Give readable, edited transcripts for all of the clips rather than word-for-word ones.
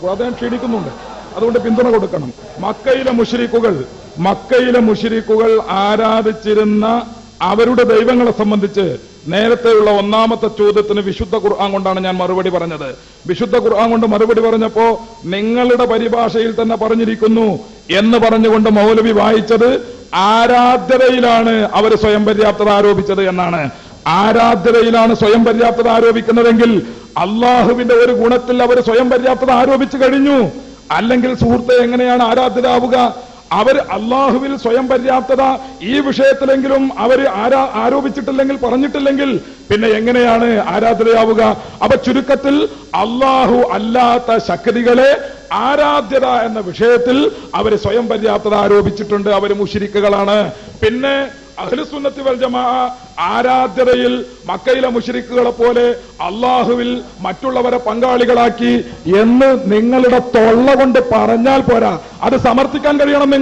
അദ്ദേഹം ക്ഷീണിക്കുന്നുണ്ട്. അതുകൊണ്ട് പിന്തുണ കൊടുക്കണം. മക്കയിലെ മുശ്രിക്കുകൾ ആരാധിച്ചിരുന്ന അവരുടെ ദൈവങ്ങളെ സംബന്ധിച്ച് നേരത്തെയുള്ള ഒന്നാമത്തെ ചോദ്യത്തിന് വിശുദ്ധ ഖുർആൻ കൊണ്ടാണ് ഞാൻ മറുപടി പറഞ്ഞത്. വിശുദ്ധ ഖുർആൻ കൊണ്ട് മറുപടി പറഞ്ഞപ്പോ നിങ്ങളുടെ പരിഭാഷയിൽ തന്നെ പറഞ്ഞിരിക്കുന്നു എന്ന് പറഞ്ഞുകൊണ്ട് മൗലവി വായിച്ചത് ആരാധ്യതയിലാണ് അവർ സ്വയം പര്യാപ്തത ആരോപിച്ചത് എന്നാണ്. ആരാധ്യതയിലാണ് സ്വയം പര്യാപ്തത ആരോപിക്കുന്നതെങ്കിൽ അള്ളാഹുവിന്റെ ഒരു ഗുണത്തിൽ അവർ സ്വയം പര്യാപ്തത ആരോപിച്ചു കഴിഞ്ഞു. അല്ലെങ്കിൽ സുഹൃത്തെ, എങ്ങനെയാണ് ആരാധ്യരാവുക? അവർ അള്ളാഹുവിൽ സ്വയം പര്യാപ്തത ഈ വിഷയത്തിലെങ്കിലും അവർ ആരോപിച്ചിട്ടില്ലെങ്കിൽ, പറഞ്ഞിട്ടില്ലെങ്കിൽ പിന്നെ എങ്ങനെയാണ് ആരാധ്യതയാവുക? അപ്പൊ ചുരുക്കത്തിൽ അള്ളാഹു അല്ലാത്ത ശക്തികളെ ആരാധ്യത എന്ന വിഷയത്തിൽ അവർ സ്വയം പര്യാപ്തത ആരോപിച്ചിട്ടുണ്ട്. അവർ മുശ്രിക്കുകളാണ്. പിന്നെ അഹ്ലുസുന്നത്തി വൽ ജമാഅ ആരാധ്യതയിൽ മക്കയിലെ മുശ്രിക്കുകളെ പോലെ അള്ളാഹുവിൽ മറ്റുള്ളവരെ പങ്കാളികളാക്കി എന്ന് നിങ്ങളുടെ തൊള്ള കൊണ്ട് പറഞ്ഞാൽ പോരാ, അത് സമർത്ഥിക്കാൻ കഴിയണം.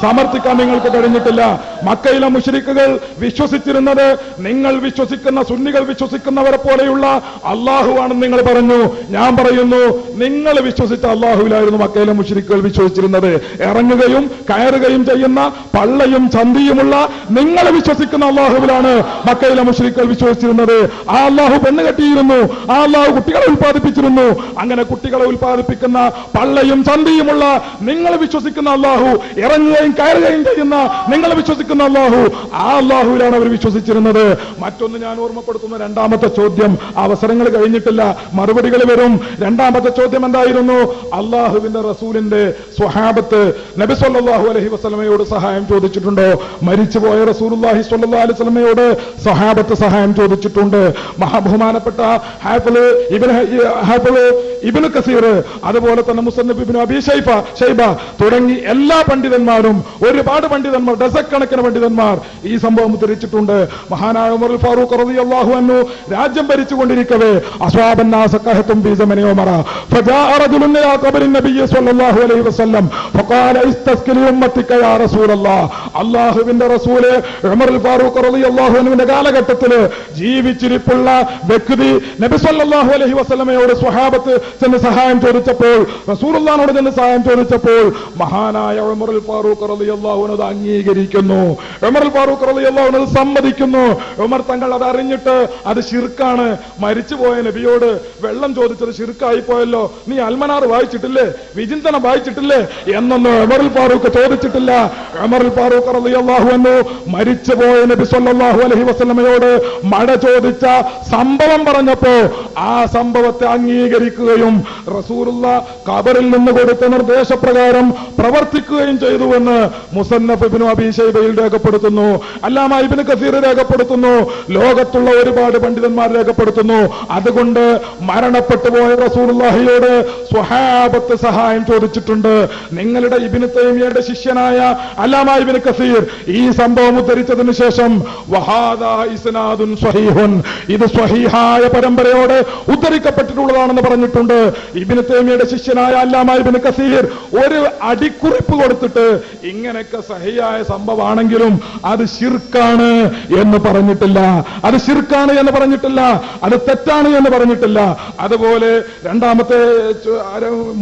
സമർത്ഥിക്കാൻ നിങ്ങൾക്ക് കഴിഞ്ഞിട്ടില്ല. മക്കയിലെ മുശ്രിക്കുകൾ വിശ്വസിച്ചിരുന്നത് നിങ്ങൾ വിശ്വസിക്കുന്ന സുന്നികൾ വിശ്വസിക്കുന്നവരെ പോലെയുള്ള അള്ളാഹുവാണെന്ന് നിങ്ങൾ പറഞ്ഞു. ഞാൻ പറയുന്നു, നിങ്ങൾ വിശ്വസിച്ച അള്ളാഹുവിലായിരുന്നു മക്കയിലെ മുശ്രിക്കുകൾ വിശ്വസിച്ചിരുന്നത്. ഇറങ്ങുകയും കയറുകയും ചെയ്യുന്ന പള്ളയും ചന്തിയുമുള്ള നിങ്ങൾ വിശ്വസിക്കുന്ന അള്ളാഹുവിലാണ് മക്കയിലെ മുശ്രിക്കുകൾ വിശ്വസിച്ചിരുന്നത്. ആ അള്ളാഹു പെണ്ണ് കെട്ടിയിരുന്നു, ആ അള്ളാഹു കുട്ടികളെ ഉൽപ്പാദിപ്പിച്ചിരുന്നു. അങ്ങനെ കുട്ടികളെ ഉൽപ്പാദിപ്പിക്കുന്ന പള്ളയും ചന്തിയുമുള്ള നിങ്ങൾ വിശ്വസിക്കുന്ന അള്ളാഹു, ഇറങ്ങുകയും കയറുകയും ചെയ്യുന്ന നിങ്ങൾ വിശ്വസിക്കുന്ന അള്ളാഹു, ആ അള്ളാഹുവിലാണ് അവർ വിശ്വസിച്ചിരുന്നത്. മറ്റൊന്ന് ഞാൻ ഓർമ്മപ്പെടുത്തുന്ന രണ്ടാമത്തെ ചോദ്യം, അവസരങ്ങൾ കഴിഞ്ഞിട്ടില്ല, മറുപടികൾ വരും. രണ്ടാമത്തെ ചോദ്യം എന്തായിരുന്നു? അള്ളാഹുവിന്റെ റസൂലിന്റെ സ്വഹാബത്ത് നബി സല്ലല്ലാഹു അലൈഹി വസല്ലമയോട് സഹായം ചോദിച്ചിട്ടുണ്ടോ? മരിച്ചുപോയ റസൂലുള്ളാഹി സ്വല്ലല്ലാഹു അലൈഹി വസല്ലമയോട് സ്വഹാബത്ത് സഹായം ചോദിച്ചിട്ടുണ്ട്. മഹാബഹുമാനപ്പെട്ട ഹാഫിള് ഇബ്നു കസീർ, അതുപോലെ തന്നെ മുസന്നഫ് ഇബ്നു അബീ ശൈബ തുടങ്ങി എല്ലാ പണ്ഡിതന്മാരും, ഒരുപാട് പണ്ഡിതന്മാർ, ഡസക്കണക്കിന് പണ്ഡിതന്മാർ ഈ സംഭവം ഉദ്ധരിച്ചിട്ടുണ്ട്. മഹാനായ ഉമറുൽ ഫാറൂഖ് റളിയല്ലാഹു അൻഹു രാജ്യം ഭരിച്ചുകൊണ്ടിരിക്കവേ അസ്വാബന്നാസ ഖഹതും ഫീ സമനി ഉമറ ഫജാഅ റജുലുൻ ഇലാ ഖബറിൻ നബിയ്യി സ്വല്ലല്ലാഹു അലൈഹി വസല്ലം ഫഖാല ഇസ്തസ്ഖി ലി ഉമ്മത്തിക യാ റസൂലല്ലാഹ്. അല്ലാഹുവിന്റെ റസൂല് ഉമറുൽ ഫാറൂഖ് റളിയല്ലാഹു അൻഹുവിന്റെ കാലഘട്ടത്തിൽ ജീവിച്ചിരിപ്പുള്ള വ്യക്തി നബി സല്ലല്ലാഹു അലൈഹി വസല്ലമയോട് സ്വഹാബത്ത് ചെന്ന് സഹായം ചോദിച്ചപ്പോൾ, റസൂലുള്ളാഹിനോട് ചെന്ന് സഹായം ചോദിച്ചപ്പോൾ മഹാനായ ഉമറുൽ ഫാറൂഖ് റളിയല്ലാഹു അൻഹു അത് അംഗീകരിക്കുന്നു. ഉമറുൽ ഫാറൂഖ് റളിയല്ലാഹു അൻഹു സമ്മതിക്കുന്നു. ഉമർ തങ്ങൾ അത് അറിഞ്ഞിട്ട് അത് ശിർക്കാണ്, മരിച്ചുപോയ നബിയോട് വെള്ളം ചോദിച്ചത് ശിർക്കായി പോയല്ലോ, നീ അൽമനാർ വായിച്ചിട്ടില്ലേ, വിചിന്തനം വായിച്ചിട്ടില്ലേ എന്നൊന്നും ഉമറുൽ ഫാറൂഖ് ചോദിച്ചിട്ടില്ല. ഉമറുൽ ഫാറൂഖ് റളിയല്ലാഹു അൻഹു മരിച്ചുപോയ നബി സല്ലല്ലാഹു അലൈഹി വസല്ലമയോട് മഴ ചോദിച്ച സംഭവം പറഞ്ഞപ്പോ ആ സംഭവത്തെ അംഗീകരിക്കുകയും റസൂലുള്ള ഖബറിൽ നിന്ന് കൊടുത്ത നിർദ്ദേശപ്രകാരം പ്രവർത്തിക്കുകയും ചെയ്തുവെന്ന് മുസന്നഫ് ഇബ്നു അബീ ശൈബയിൽ രേഖപ്പെടുത്തുന്നു. അല്ലാമ ഇബ്നു കസീർ രേഖപ്പെടുത്തുന്നു. ലോകത്തുള്ള ഒരുപാട് പണ്ഡിതന്മാർ രേഖപ്പെടുത്തുന്നു. അതുകൊണ്ട് മരണപ്പെട്ടു പോയ റസൂലുള്ളാഹിയോട് സ്വഹാബത്ത് സഹായം ചോദിച്ചിട്ടുണ്ട്. നിങ്ങളുടെ ഇബ്നു തൈമിയയുടെ ശിഷ്യനായ അല്ലാമ ഇബ്നു കസീർ ഈ സംഭവം ഉദ്ധരിച്ചതിന് ശേഷം വഹാദാ ഇസ്നാദുൻ സ്വഹീഹുൻ, ഇത് സ്വഹീഹായ പരമ്പരയോട് ഉദ്ധരിക്കപ്പെട്ടിട്ടുള്ളതാണെന്ന് പറഞ്ഞിട്ടുണ്ട്. ഇബ്നു തൈമിയയുടെ ശിഷ്യനായ അല്ലാമ ഇബ്നു കസീർ ഒരു അടിക്കുറിപ്പ് കൊടുത്തിട്ട് ഇങ്ങനെയൊക്കെ സഹിയായ സംഭവമാണെങ്കിലും അത് ശിർക്കാണ് എന്ന് പറഞ്ഞിട്ടില്ല, അത് ശിർക്കാണ് എന്ന് പറഞ്ഞിട്ടില്ല, അത് തെറ്റാണ് എന്ന് പറഞ്ഞിട്ടില്ല. അതുപോലെ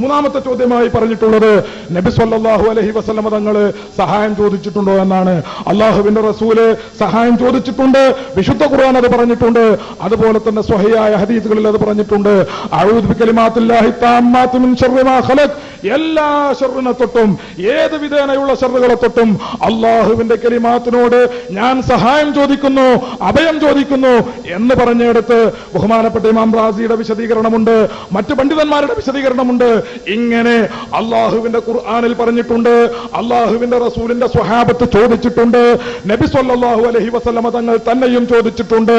മൂന്നാമത്തെ ചോദ്യമായി പറഞ്ഞിട്ടുള്ളത് നബി സല്ലല്ലാഹു അലൈഹി വസല്ലമ തങ്ങൾ സഹായം ചോദിച്ചിട്ടുണ്ടോ എന്നാണ്. അള്ളാഹുവിന്റെ റസൂല് സഹായം ചോദിച്ചിട്ടുണ്ട്, വിശുദ്ധ ഖുർആൻ അത് പറഞ്ഞിട്ടുണ്ട്. അതുപോലെ തന്നെ സ്വഹീഹായ ഹദീസുകളിൽ അത് പറഞ്ഞിട്ടുണ്ട്. അഊദു ബികലിമാത്തില്ലാഹി താമ്മാത്തി മിൻ ശർരി മാ ഖലഖ്, എല്ലാ ഷർറിനെ തൊട്ടും, ഏത് വിധേനയുള്ള ഷർറുകളെ തൊട്ടും അള്ളാഹുവിന്റെ കലിമാത്തിനോട് ഞാൻ സഹായം ചോദിക്കുന്നു, അഭയം ചോദിക്കുന്നു എന്ന് പറഞ്ഞെടുത്ത് ബഹുമാനപ്പെട്ട ഇമാം റാസിയുടെ വിശദീകരണമുണ്ട്, മറ്റു പണ്ഡിതന്മാരുടെ വിശദീകരണമുണ്ട്. ഇങ്ങനെ അള്ളാഹുവിന്റെ ഖുർആനിൽ പറഞ്ഞിട്ടുണ്ട്, അള്ളാഹുവിന്റെ റസൂലിന്റെ സ്വഹാബത്ത് ചോദിച്ചിട്ടുണ്ട്, നബി സല്ലല്ലാഹു അലൈഹി വസല്ലമ തങ്ങൾ തന്നെയും ചോദിച്ചിട്ടുണ്ട്.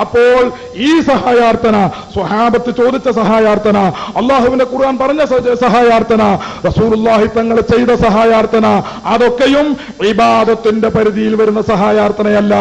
അപ്പോൾ ഈ സഹായാർത്ഥന, സ്വഹാബത്ത് ചോദിച്ച സഹായാർത്ഥന, അള്ളാഹുവിന്റെ ഖുർആൻ പറഞ്ഞ സഹായാർത്ഥന, റസൂലുള്ളാഹി തങ്ങൾ ചെയ്ത സഹായാർത്ഥന അതൊക്കെയും ഇബാദത്തിന്റെ പരിധിയിൽ വരുന്ന സഹായാർത്ഥനയല്ല,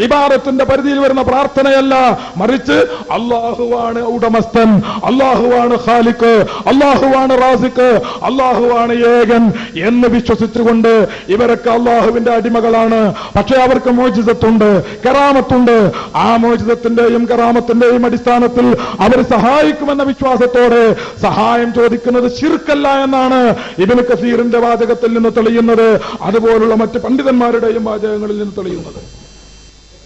ഇബാദത്തിന്റെ പരിധിയിൽ വരുന്ന പ്രാർത്ഥനയല്ല. മറിച്ച് അല്ലാഹുവാണ് ഉടമസ്ഥൻ, അല്ലാഹുവാണ് ഖാലിഖ്, അല്ലാഹുവാണ് റാസിഖ്, അല്ലാഹുവാണ് ഏകൻ എന്ന് വിശ്വസിച്ചുകൊണ്ട് ഇവരൊക്കെ അല്ലാഹുവിന്റെ അടിമകളാണ്. പക്ഷെ അവർക്ക് മോചിതത്തുണ്ട്, കറാമത്തുണ്ട്. ആ മോചിതത്തിന്റെയും കറാമത്തിന്റെയും അടിസ്ഥാനത്തിൽ അവർ സഹായിക്കുമെന്ന വിശ്വാസത്തോടെ സഹായം ചോദിക്കുന്നത് ശിർക്കല്ല എന്നാണ് ഇബ്നു കസീറിന്റെ വാചകത്തിൽ നിന്ന് തെളിയുന്നത്, അതുപോലുള്ള മറ്റ് പണ്ഡിതന്മാരുടെയും വാചകങ്ങളിൽ നിന്ന് തെളിയുന്നത്.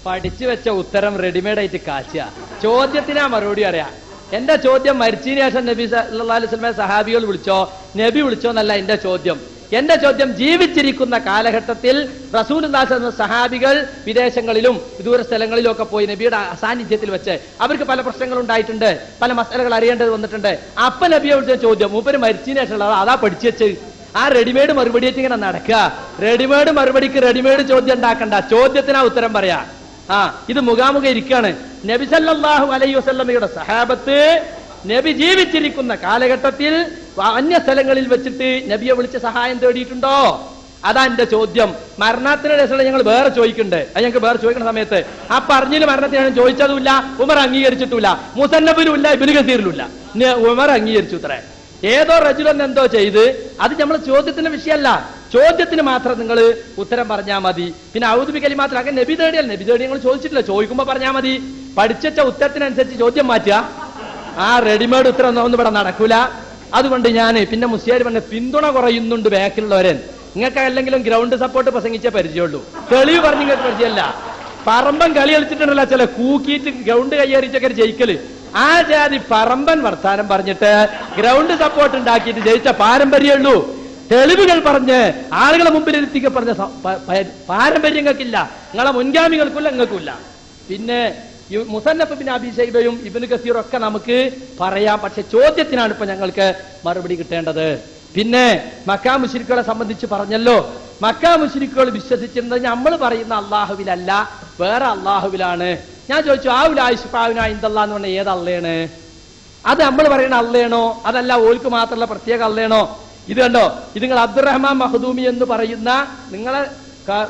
പഠിച്ചു വെച്ച ഉത്തരം റെഡിമെയ്ഡ് ആയിട്ട് കാച്ചുക. ചോദ്യത്തിനാ മറുപടി അറിയാം. എന്റെ ചോദ്യം മരിച്ചതിന് ശേഷം നബി സല്ലല്ലാഹു അലൈഹി വസല്ലമയെ സഹാബികൾ വിളിച്ചോ നബി വിളിച്ചോ എന്നല്ല എന്റെ ചോദ്യം. എന്റെ ചോദ്യം ജീവിച്ചിരിക്കുന്ന കാലഘട്ടത്തിൽ റസൂലുള്ളാഹി സ്വല്ലല്ലാഹു അലൈഹി വസല്ലം സഹാബികൾ വിദേശങ്ങളിലും വിദൂര സ്ഥലങ്ങളിലും ഒക്കെ പോയി നബിയുടെ സാന്നിധ്യത്തിൽ വെച്ച് അവർക്ക് പല പ്രശ്നങ്ങൾ ഉണ്ടായിട്ടുണ്ട്, പല മസലകൾ അറിയേണ്ടത് വന്നിട്ടുണ്ട്. അപ്പ നബിയെ വിളിച്ച ചോദ്യം മൂപ്പര് മരിച്ചതിന് ശേഷമുള്ള അതാ പഠിച്ചു വെച്ച് ആ റെഡിമെയ്ഡ് മറുപടിയായിട്ട് ഇങ്ങനെ നടക്കുക. റെഡിമെയ്ഡ് മറുപടിക്ക് റെഡിമെയ്ഡ് ചോദ്യം ഉണ്ടാക്കണ്ട, ചോദ്യത്തിനാ ഉത്തരം പറയാ. ഇത് മുഖാമുഖം ഇരിക്കാണ്. നബി സല്ലല്ലാഹു അലൈഹി വസല്ലമയുടെ സഹാബത്ത് നബി ജീവിച്ചിരിക്കുന്ന കാലഘട്ടത്തിൽ അന്യ സ്ഥലങ്ങളിൽ വെച്ചിട്ട് നബിയെ വിളിച്ച് സഹായം തേടിയിട്ടുണ്ടോ? അതാ എന്റെ ചോദ്യം. മരണത്തിന് രസമുള്ള ഞങ്ങൾ വേറെ ചോദിക്കുന്നുണ്ട്. അത് ഞങ്ങൾക്ക് വേറെ ചോദിക്കുന്ന സമയത്ത് ആ പറഞ്ഞതിൽ മരണത്തിനാണ് ചോദിച്ചതുമില്ല, ഉമർ അംഗീകരിച്ചിട്ടില്ല, മുസന്നബിലും ഇല്ല, ഇബ്നു കസീറിലും ഇല്ല, ഉമർ അംഗീകരിച്ചു. ഇത്രേ ഏതോ റജുലൻ എന്തോ ചെയ്ത് അത് നമ്മൾ ചോദ്യത്തിന്റെ വിഷയമല്ല, ചോദ്യത്തിന് മാത്രം നിങ്ങൾ ഉത്തരം പറഞ്ഞാൽ മതി. പിന്നെ ഔദുബിക്കലി മാത്രം അങ്ങനെ നബി തേടിയല്ല, നബി തേടി നിങ്ങൾ ചോദിച്ചിട്ടില്ല, ചോദിക്കുമ്പോ പറഞ്ഞാൽ മതി. പഠിച്ച ഉത്തരത്തിനനുസരിച്ച് ചോദ്യം മാറ്റുക. ആ റെഡിമെയ്ഡ് ഉത്തരം ഒന്നും ഇവിടെ നടക്കൂല. അതുകൊണ്ട് ഞാൻ പിന്നെ മുസ്ലിയാർ പറഞ്ഞ പിന്തുണ കുറയുന്നുണ്ട് ബാക്കിലുള്ളവരൻ. നിങ്ങൾക്ക് അല്ലെങ്കിലും ഗ്രൗണ്ട് സപ്പോർട്ട് പ്രസംഗിച്ചേ പരിചയമുള്ളൂ, തെളിവ് പറഞ്ഞ് നിങ്ങൾക്ക് പരിചയമല്ല. പറമ്പൻ കളി കളിച്ചിട്ടുണ്ടല്ലോ ചില കൂക്കിയിട്ട് ഗ്രൗണ്ട് കയ്യേറിച്ചൊക്കെ ജയിക്കല്. ആ ജാതി പറമ്പൻ വർത്താനം പറഞ്ഞിട്ട് ഗ്രൗണ്ട് സപ്പോർട്ട് ഉണ്ടാക്കിയിട്ട് ജയിച്ച പാരമ്പര്യമുള്ളൂ. തെളിവുകൾ പറഞ്ഞ് ആളുകളെ മുമ്പിൽ ഇരുത്തിക്ക് പറഞ്ഞ പാരമ്പര്യങ്ങൾക്കില്ല, നിങ്ങളെ മുൻഗാമികൾക്കില്ല, നിങ്ങൾക്കില്ല. പിന്നെ മുസന്നഫ് ബിൻ അബീ ശൈബയും ഇബ്നു കസീറും ഒക്കെ നമുക്ക് പറയാം, പക്ഷെ ചോദ്യത്തിനാണ് ഇപ്പൊ ഞങ്ങൾക്ക് മറുപടി കിട്ടേണ്ടത്. പിന്നെ മക്കാ മുശ്രിക്കുകളെ സംബന്ധിച്ച് പറഞ്ഞല്ലോ, മക്കാ മുശ്രിക്കുകൾ വിശ്വസിച്ചിരുന്നത് നമ്മൾ പറയുന്ന അള്ളാഹുവിലല്ല, വേറെ അള്ളാഹുവിലാണ്. ഞാൻ ചോദിച്ചു എന്ന് പറഞ്ഞ ഏത് അള്ളയാണ്? അത് നമ്മൾ പറയുന്ന അള്ളയാണോ അതല്ല ഓൽക്ക് മാത്രമുള്ള പ്രത്യേക അള്ളയാണോ? ഇത് കണ്ടോ, ഇത് നിങ്ങൾ അബ്ദുറഹ്മാൻ മഖ്ദൂമി എന്ന് പറയുന്ന നിങ്ങളെ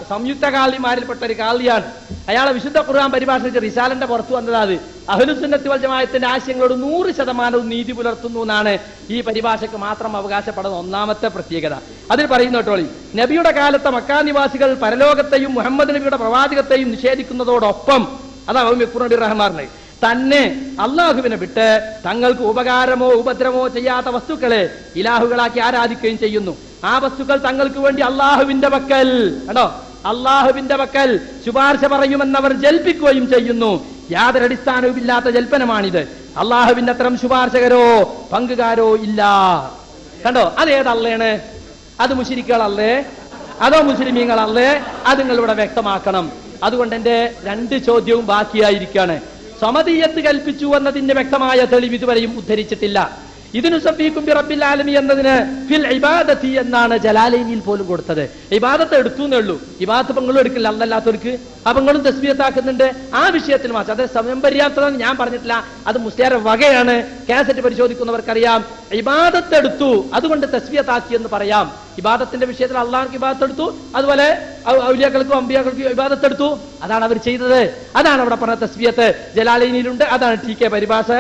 സംയുക്ത കാളിമാരിൽപ്പെട്ട ഒരു കാളിയാണ്. അയാളെ വിശുദ്ധ ഖുർആൻ പരിഭാഷിച്ച റിസാലന്റെ പുറത്തു വന്നതാണ്. അഹ്ലുസുന്നത്തി വൽ ജമാഅത്തിന്റെ ആശയങ്ങളോട് 100% നീതി പുലർത്തുന്നു എന്നാണ് ഈ പരിഭാഷയ്ക്ക് മാത്രം അവകാശപ്പെടുന്ന ഒന്നാമത്തെ പ്രത്യേകത. അതിൽ പറയുന്ന കേട്ടോളി, നബിയുടെ കാലത്തെ മക്കാ നിവാസികൾ പരലോകത്തെയും മുഹമ്മദ് നബിയുടെ പ്രവാചകത്തെയും നിഷേധിക്കുന്നതോടൊപ്പം റഹ്മാറിനെ തന്നെ അള്ളാഹുവിനെ വിട്ട് തങ്ങൾക്ക് ഉപകാരമോ ഉപദ്രവമോ ചെയ്യാത്ത വസ്തുക്കളെ ഇലാഹുകളാക്കി ആരാധിക്കുകയും ചെയ്യുന്നു. ആ വസ്തുക്കൾ തങ്ങൾക്ക് വേണ്ടി അള്ളാഹുവിന്റെ പക്കൽ കണ്ടോ, അള്ളാഹുവിന്റെ പക്കൽ ശുപാർശ പറയുമെന്നവർ ജൽപ്പിക്കുകയും ചെയ്യുന്നു. യാതൊരു അടിസ്ഥാനവുമില്ലാത്ത ജൽപ്പനമാണിത്. അള്ളാഹുവിന്റെ അത്തരം ശുപാർശകരോ പങ്കുകാരോ ഇല്ല. കണ്ടോ, അതേതല്ലേണ്? അത് മുശ്രിക്കുകളല്ലേ അതോ മുസ്ലിമീങ്ങളല്ലേ? അത് നിങ്ങളിവിടെ വ്യക്തമാക്കണം. അതുകൊണ്ട് എന്റെ 2 ചോദ്യവും ബാക്കിയായിരിക്കാണ്. സമദിയത്ത് കൽപ്പിച്ചു എന്നതിന്റെ വ്യക്തമായ തെളിവ് ഇതുവരെയും ഉദ്ധരിച്ചിട്ടില്ല. ഇതിനു സബ്ബീകും ബിറബ്ബിൽ ആലമീൻ എന്നതിന് ഫിൽ ഇബാദത്തി എന്നാണ് ജലാലൈനിയിൽ പോലും കൊടുത്തത്. ഇബാദത്ത് എടുത്തു എന്നേ ഉള്ളൂ. ഇബാദത്ത് പെങ്ങളും എടുക്കില്ല, അല്ലല്ലാത്തവർക്ക് അപ്പങ്ങളും തസ്ബീഹത്താക്കുന്നുണ്ട്. ആ വിഷയത്തിൽ മാത്രം, അത് സമയം പര്യാപ്തത ഞാൻ പറഞ്ഞിട്ടില്ല, അത് മുസ്ലിയാരുടെ വകയാണ്. കാസറ്റ് പരിശോധിക്കുന്നവർക്കറിയാം. ഇബാദത്ത് എടുത്തു അതുകൊണ്ട് തസ്ബീഹത്താക്കി എന്ന് പറയാം. ഇബാദത്തിന്റെ വിഷയത്തിൽ അള്ളാഹ്ക്ക് ഇബാദത്ത് എടുത്തു, അതുപോലെ ഔലിയാക്കൾക്കും അമ്പിയാക്കൾക്കും ഇബാദത്ത് എടുത്തു. അതാണ് അവർ ചെയ്തത്. അതാണ് അവിടെ പറഞ്ഞ തസ്ബീഹത്ത് ജലാലൈനിയിലുണ്ട്. അതാണ് TK പരിഭാഷ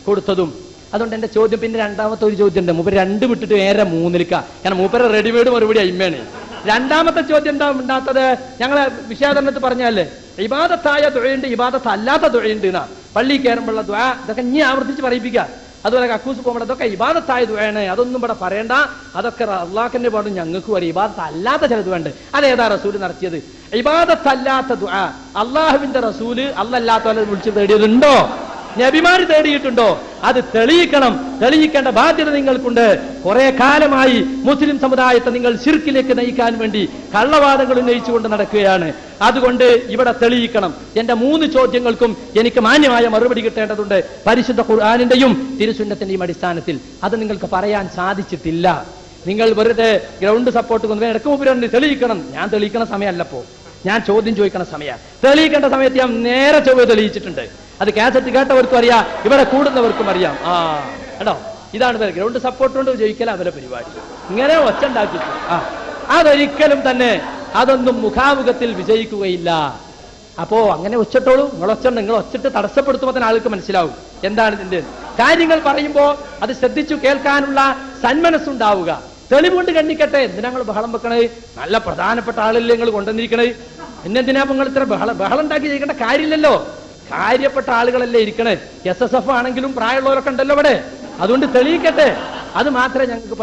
കൊടുത്തതും. അതുകൊണ്ട് എന്റെ ചോദ്യം പിന്നെ രണ്ടാമത്തെ ഒരു ചോദ്യം ഉണ്ട്. മൂപ്പര് 2 വിട്ടിട്ട് നേരെ 3ലേക്കാ. കാരണം മൂപ്പര് റെഡിമെയ്ഡ് മറുപടി അയിമയാണ്. രണ്ടാമത്തെ ചോദ്യം എന്താ ഉണ്ടാത്തത്? ഞങ്ങളെ വിഷയാദരണത്തിൽ പറഞ്ഞല്ലേ, ഇബാദത്തായ ദുആയുണ്ട്, ഇബാദത്ത് അല്ലാത്ത ദുആയുണ്ട് എന്നാ. പള്ളി കയറുമ്പോഴുള്ള ദുആ ഇതൊക്കെ ഇനി ആവർത്തിച്ച് പറയിപ്പിക്കുക. അതുപോലെ കക്കൂസ് പോകുമ്പോൾ അതൊക്കെ ഇബാദത്തായ ദുആയാണ്, അതൊന്നും ഇവിടെ പറയണ്ട, അതൊക്കെ അള്ളാഹ്ക്കന്നെ പാടും, ഞങ്ങൾക്ക് പറയും. ഇബാദത്ത് അല്ലാത്ത ചില ദുആ ഉണ്ട്. അതേതാ റസൂല് നടത്തിയത്? ഇബാദത്തല്ലാത്ത ദുആ അള്ളാഹുവിന്റെ റസൂല് അല്ലല്ലാത്തവരെ വിളിച്ച് തേടിയതുണ്ടോ? നബിമാര് തേടിയിട്ടുണ്ടോ? അത് തെളിയിക്കണം. തെളിയിക്കേണ്ട ബാധ്യത നിങ്ങൾക്കുണ്ട്. കുറെ കാലമായി മുസ്ലിം സമുദായത്തെ നിങ്ങൾ ശിർക്കിലേക്ക് നയിക്കാൻ വേണ്ടി കള്ളവാദങ്ങൾ ഉന്നയിച്ചുകൊണ്ട് നടക്കുകയാണ്. അതുകൊണ്ട് ഇവിടെ തെളിയിക്കണം. എന്റെ 3 ചോദ്യങ്ങൾക്കും എനിക്ക് മാന്യമായ മറുപടി കിട്ടേണ്ടതുണ്ട്, പരിശുദ്ധ ഖുർആനിന്റെയും തിരുസുന്നത്തിന്റെയും അടിസ്ഥാനത്തിൽ. അത് നിങ്ങൾക്ക് പറയാൻ സാധിച്ചിട്ടില്ല. നിങ്ങൾ വെറുതെ ഗ്രൗണ്ട് സപ്പോർട്ട് കൊണ്ട് ഇടക്ക് മുമ്പിൽ തെളിയിക്കണം. ഞാൻ തെളിയിക്കണ സമയമല്ലപ്പോ, ഞാൻ ചോദ്യം ചോദിക്കണ സമയം. തെളിയിക്കേണ്ട സമയത്ത് ഞാൻ നേരെ ചൊവ്വ തെളിയിച്ചിട്ടുണ്ട്. അത് കാസറ്റ് കേട്ടവർക്കും അറിയാം, ഇവിടെ കൂടുന്നവർക്കും അറിയാം. കേട്ടോ, ഇതാണ് ഗ്രൗണ്ട് സപ്പോർട്ട് കൊണ്ട് ജയിക്കൽ അവരെ പരിപാടി. ഇങ്ങനെ ഒച്ച ഉണ്ടാക്കിച്ചു അതൊരിക്കലും തന്നെ അതൊന്നും മുഖാമുഖത്തിൽ വിജയിക്കുകയില്ല. അപ്പോ അങ്ങനെ ഒച്ചിട്ടോളൂ. നിങ്ങൾ ഒച്ചിട്ട് തടസ്സപ്പെടുത്തുമ്പോൾ തന്നെ ആൾക്ക് മനസ്സിലാവും എന്താണ് ഇതിന്റെ കാര്യങ്ങൾ. പറയുമ്പോ അത് ശ്രദ്ധിച്ചു കേൾക്കാനുള്ള സന്മനസ്സുണ്ടാവുക. തെളിവുകൊണ്ട് കണ്ണിക്കട്ടെ. എന്തിനാ നിങ്ങൾ ബഹളം വെക്കണേ? നല്ല പ്രധാനപ്പെട്ട ആളല്ലേ നിങ്ങൾ കൊണ്ടുവന്നിരിക്കണേ. പിന്നെന്തിനാ നിങ്ങൾ ഇത്ര ബഹളം ഉണ്ടാക്കി ചെയ്യേണ്ട കാര്യമില്ലല്ലോ. കാര്യപ്പെട്ട ആളുകളല്ലേ ഇരിക്കണേ. SSF ആണെങ്കിലും പ്രായമുള്ളവരൊക്കെ ഉണ്ടല്ലോ ഇവിടെ. അതുകൊണ്ട് തെളിയിക്കട്ടെ. അത് മാത്രമേ ഞങ്ങൾക്ക്